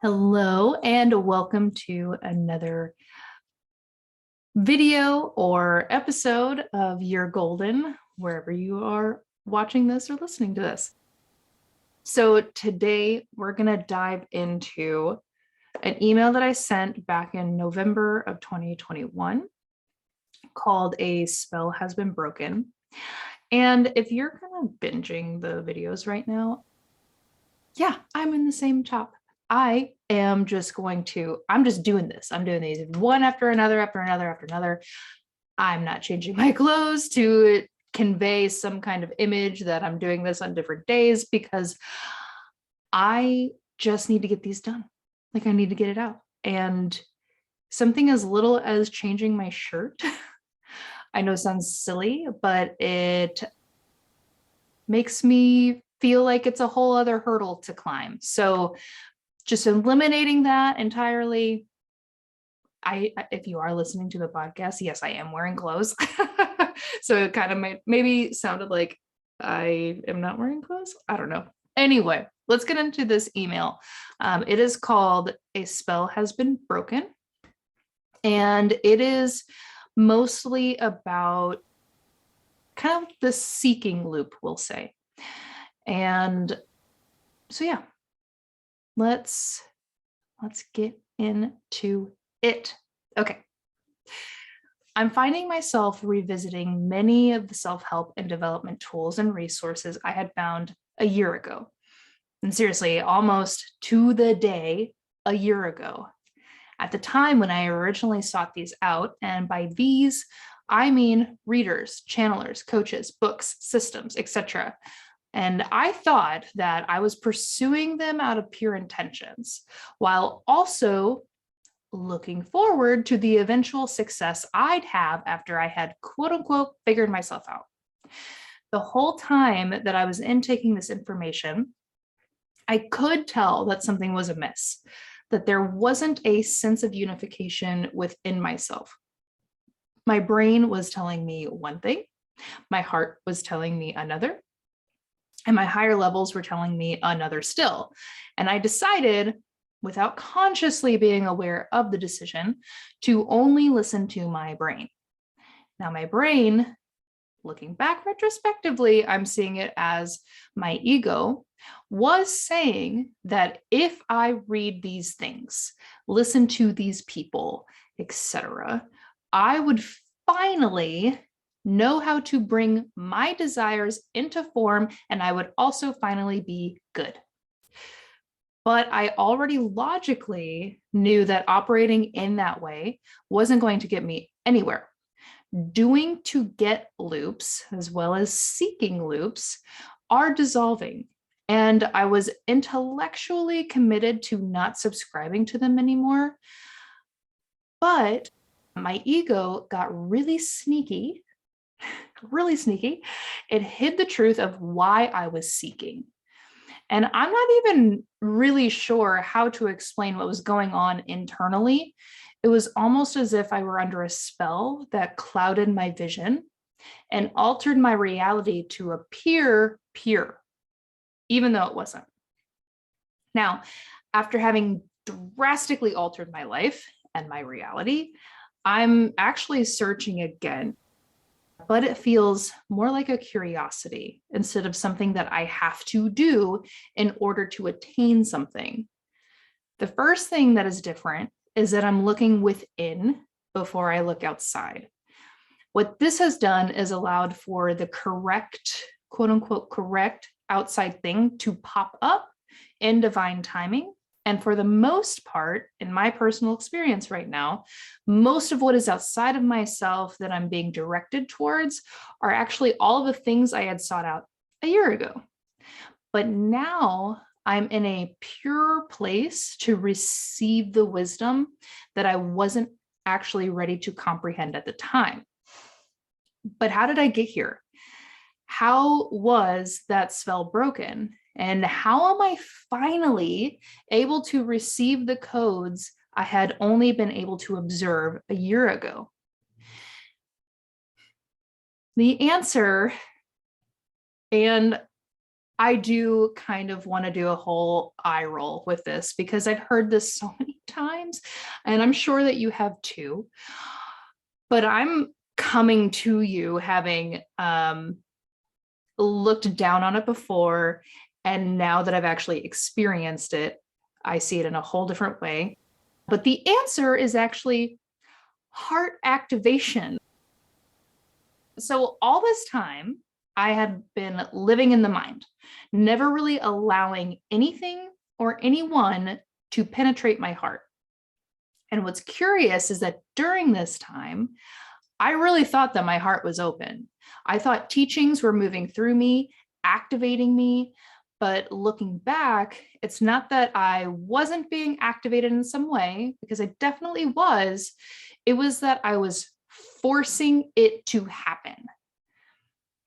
Hello and welcome to another video or episode of You're Golden, wherever you are watching this or listening to this. So today we're going to dive into an email that I sent back in November of 2021 called "A Spell Has Been Broken." And if you're kind of binging the videos right now, yeah, I'm in the same top. I'm just doing this. I'm doing these one after another, after another, after another. I'm not changing my clothes to convey some kind of image that I'm doing this on different days because I just need to get these done. Like I need to get it out. And something as little as changing my shirt, I know sounds silly, but it makes me feel like it's a whole other hurdle to climb. So just eliminating that entirely. If you are listening to the podcast, yes, I am wearing clothes. So it kind of maybe sounded like I am not wearing clothes. I don't know. Anyway, let's get into this email. It is called "A Spell Has Been Broken." And it is mostly about kind of the seeking loop, we'll say. And so, yeah, let's get into it. Okay. I'm finding myself revisiting many of the self-help and development tools and resources I had found a year ago. And seriously, almost to the day a year ago. At the time when I originally sought these out, and by these, I mean readers, channelers, coaches, books, systems, etc. And I thought that I was pursuing them out of pure intentions, while also looking forward to the eventual success I'd have after I had quote unquote figured myself out. The whole time that I was intaking this information, I could tell that something was amiss, that there wasn't a sense of unification within myself. My brain was telling me one thing, my heart was telling me another, and my higher levels were telling me another still. And I decided, without consciously being aware of the decision, to only listen to my brain. Now, my brain, looking back retrospectively, I'm seeing it as my ego, was saying that if I read these things, listen to these people, etc., I would finally know how to bring my desires into form, and I would also finally be good. But I already logically knew that operating in that way wasn't going to get me anywhere. Doing to get loops, as well as seeking loops, are dissolving. And I was intellectually committed to not subscribing to them anymore. But my ego got really sneaky. It hid the truth of why I was seeking. And I'm not even really sure how to explain what was going on internally. It was almost as if I were under a spell that clouded my vision and altered my reality to appear pure, even though it wasn't. Now, after having drastically altered my life and my reality, I'm actually searching again, but it feels more like a curiosity instead of something that I have to do in order to attain something. The first thing that is different is that I'm looking within before I look outside. What this has done is allowed for the correct, quote unquote, correct outside thing to pop up in divine timing. And for the most part, in my personal experience right now, most of what is outside of myself that I'm being directed towards are actually all of the things I had sought out a year ago. But now I'm in a pure place to receive the wisdom that I wasn't actually ready to comprehend at the time. But how did I get here? How was that spell broken? And how am I finally able to receive the codes I had only been able to observe a year ago? The answer, and I do kind of want to do a whole eye roll with this because I've heard this so many times, and I'm sure that you have too. But I'm coming to you having looked down on it before, and now that I've actually experienced it, I see it in a whole different way. But the answer is actually heart activation. So all this time, I had been living in the mind, never really allowing anything or anyone to penetrate my heart. And what's curious is that during this time, I really thought that my heart was open. I thought teachings were moving through me, activating me. But looking back, it's not that I wasn't being activated in some way, because I definitely was. It was that I was forcing it to happen.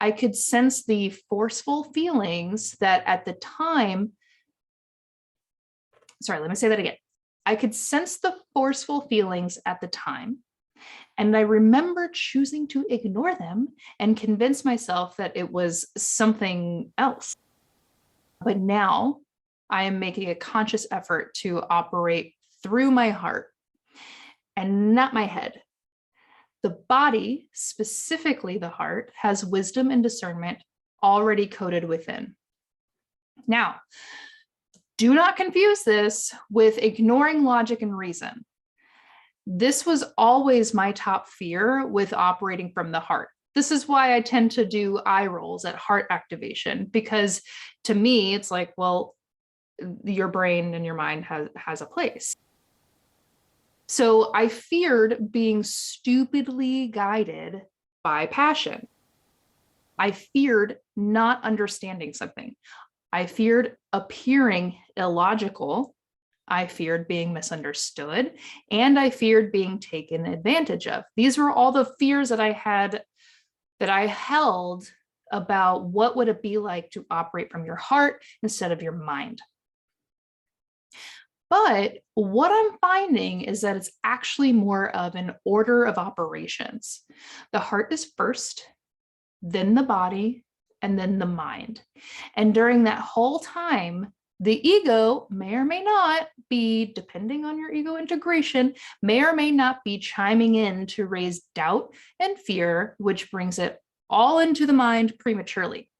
I could sense the forceful feelings that at the time, sorry, let me say that again. I could sense the forceful feelings at the time. And I remember choosing to ignore them and convince myself that it was something else. But now I am making a conscious effort to operate through my heart and not my head. The body, specifically the heart, has wisdom and discernment already coded within. Now, do not confuse this with ignoring logic and reason. This was always my top fear with operating from the heart. This is why I tend to do eye rolls at heart activation, because to me, it's like, well, your brain and your mind has a place. So I feared being stupidly guided by passion. I feared not understanding something. I feared appearing illogical. I feared being misunderstood, and I feared being taken advantage of. These were all the fears that I held about what would it be like to operate from your heart instead of your mind. But what I'm finding is that it's actually more of an order of operations. The heart is first, then the body, and then the mind. And during that whole time, the ego may or may not be, depending on your ego integration, may or may not be chiming in to raise doubt and fear, which brings it all into the mind prematurely.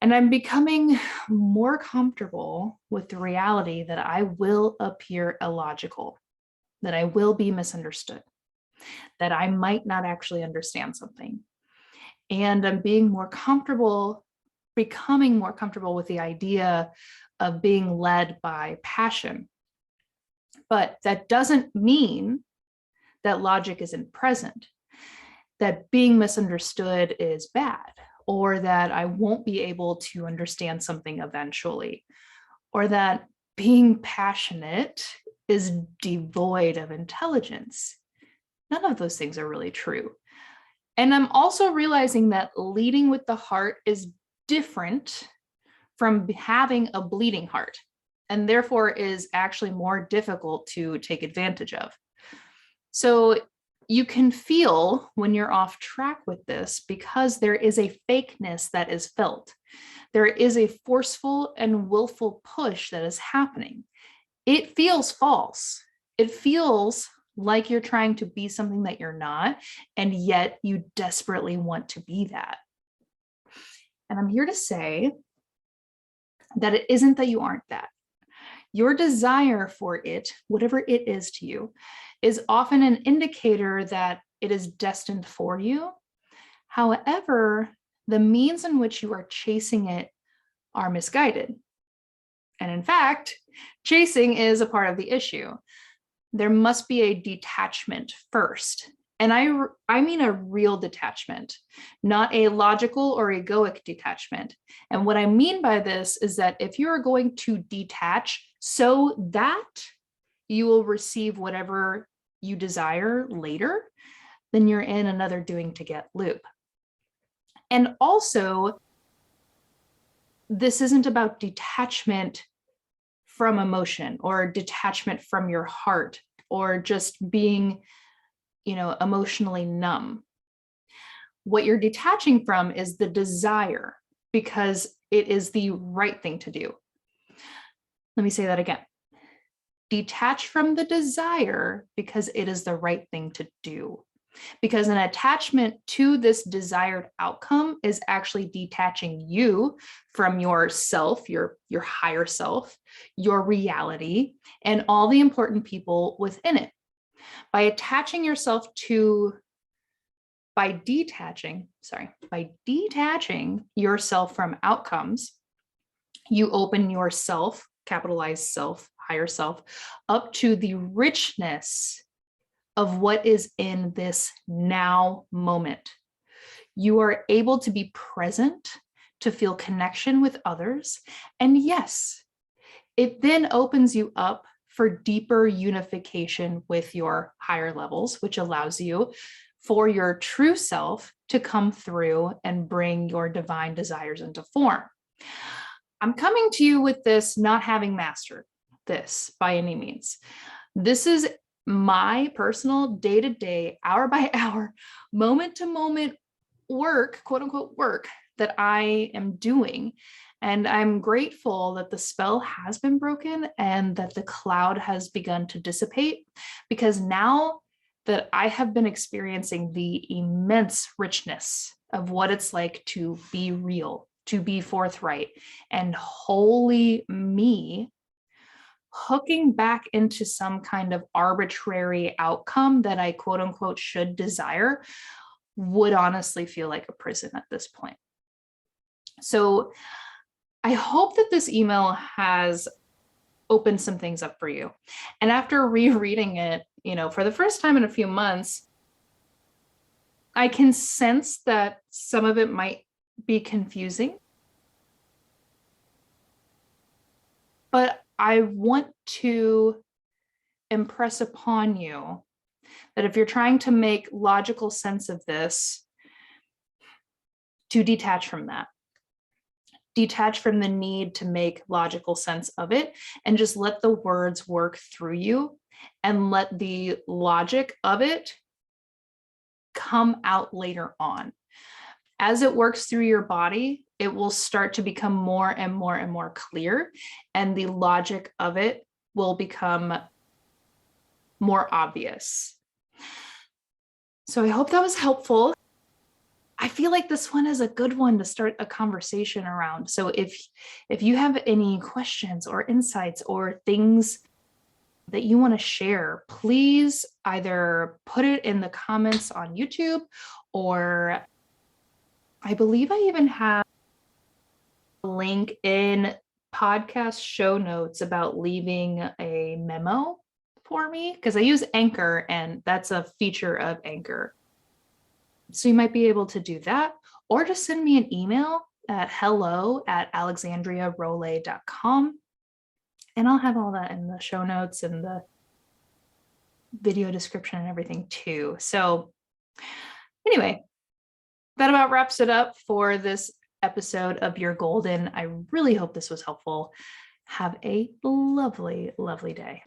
And I'm becoming more comfortable with the reality that I will appear illogical, that I will be misunderstood, that I might not actually understand something. And I'm becoming more comfortable with the idea of being led by passion. But that doesn't mean that logic isn't present, that being misunderstood is bad, or that I won't be able to understand something eventually, or that being passionate is devoid of intelligence. None of those things are really true. And I'm also realizing that leading with the heart is different from having a bleeding heart, and therefore is actually more difficult to take advantage of. So you can feel when you're off track with this, because there is a fakeness that is felt. There is a forceful and willful push that is happening. It feels false. It feels like you're trying to be something that you're not, and yet you desperately want to be that. And I'm here to say that it isn't that you aren't that. Your desire for it, whatever it is to you, is often an indicator that it is destined for you. However, the means in which you are chasing it are misguided. And in fact, chasing is a part of the issue. There must be a detachment first. And I mean a real detachment, not a logical or egoic detachment. And what I mean by this is that if you are going to detach so that you will receive whatever you desire later, then you're in another doing to get loop. And also, this isn't about detachment from emotion or detachment from your heart or just being, emotionally numb. What you're detaching from is the desire, because it is the right thing to do. Let me say that again. Detach from the desire because it is the right thing to do. Because an attachment to this desired outcome is actually detaching you from yourself, your higher self, your reality, and all the important people within it. By detaching yourself from outcomes, you open yourself, capitalized self, higher self, up to the richness of what is in this now moment. You are able to be present, to feel connection with others. And yes, it then opens you up for deeper unification with your higher levels, which allows you for your true self to come through and bring your divine desires into form. I'm coming to you with this not having mastered this by any means. This is my personal day-to-day, hour-by-hour, moment-to-moment work, quote unquote work, that I am doing. And I'm grateful that the spell has been broken and that the cloud has begun to dissipate, because now that I have been experiencing the immense richness of what it's like to be real, to be forthright, and holy me, hooking back into some kind of arbitrary outcome that I quote unquote should desire would honestly feel like a prison at this point. So I hope that this email has opened some things up for you. And after rereading it, for the first time in a few months, I can sense that some of it might be confusing. But I want to impress upon you that if you're trying to make logical sense of this, to detach from that. Detach from the need to make logical sense of it and just let the words work through you and let the logic of it come out later on. As it works through your body, it will start to become more and more and more clear, and the logic of it will become more obvious. So I hope that was helpful. I feel like this one is a good one to start a conversation around. So if you have any questions or insights or things that you want to share, please either put it in the comments on YouTube, or I believe I even have a link in podcast show notes about leaving a memo for me, because I use Anchor and that's a feature of Anchor. So you might be able to do that, or just send me an email at hello@alexandriarole.com. And I'll have all that in the show notes and the video description and everything too. So anyway, that about wraps it up for this episode of Your Golden. I really hope this was helpful. Have a lovely, lovely day.